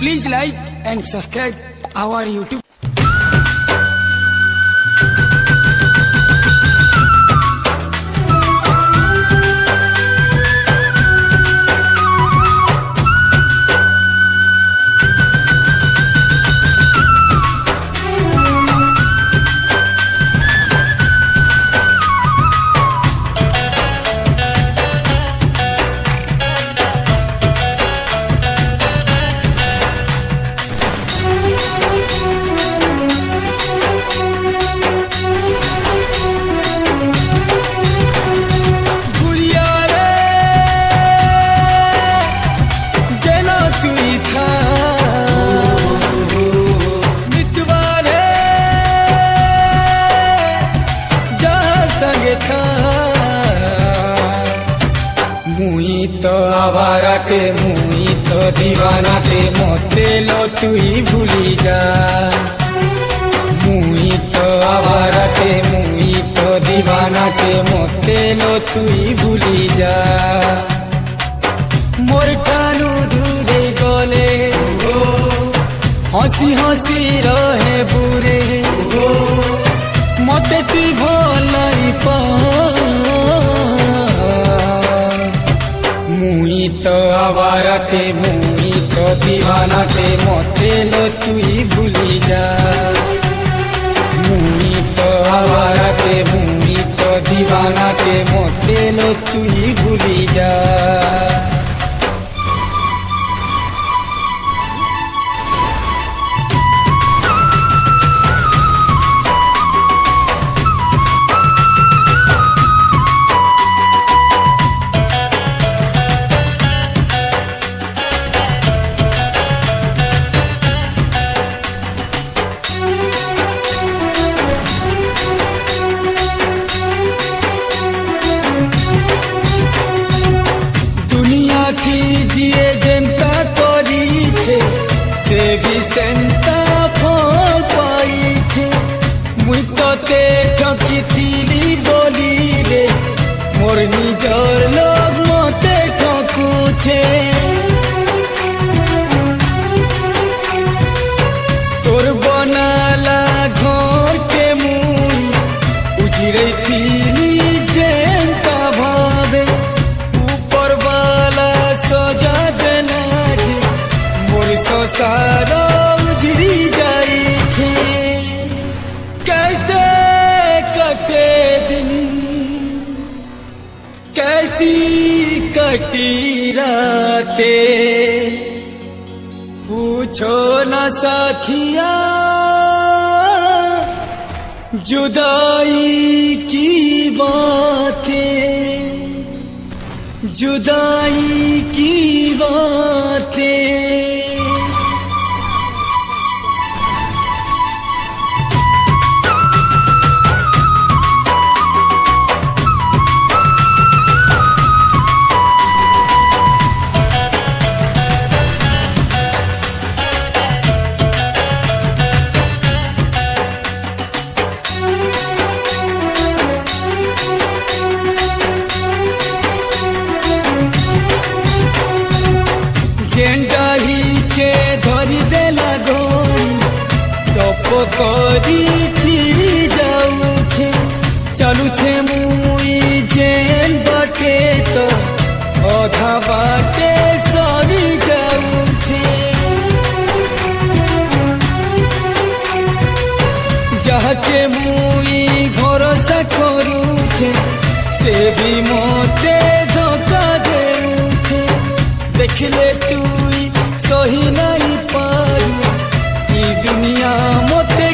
Please like and subscribe our YouTube. মুই তো আবারাটে মুই তো দিবানাটে মতে লো তুই ভুলি যা। মুই তো আবারাটে মুই তো দিবানাটে মতে লো তুই ভুলি যা। মোর ঠানু দূরে গলে হসি হসি রহে বুড়ে মতে তুই ভলাই পা। মুই তো আবারাটে মুই তো দিবানাটে মতে লো তুই ভুলি যা। মুই তো আবারাটে মুই তো দিবানাটে মতে লো তুই ভুলি যা। जिए जनता करीछे से भी सेंता फल पाइछे। मुई तोते ठकिथिली बोली रे मोर निजर लोग मते ठकुछे। तोर बनाला घर के मुई उजरे थिली जनता भावे ऊपर वाला सजा देना जे मोर संसार उजड़ी जाई छे। कैसे कटे दिन कैसी कटी राते पूछो न साखिया जुदाई की बातें जुदाई की बातें। जेंडाही के धरी देला गोरी तप करी चिड़ी जाऊछे। चलुछे मुई जेन बाटे तो अधा बाटे सरी जाऊछे। जाके मुई भरोसा करूछे से भी मते धोखा देउछे। देखले तुई सही नहीं पारू ई दुनिया मते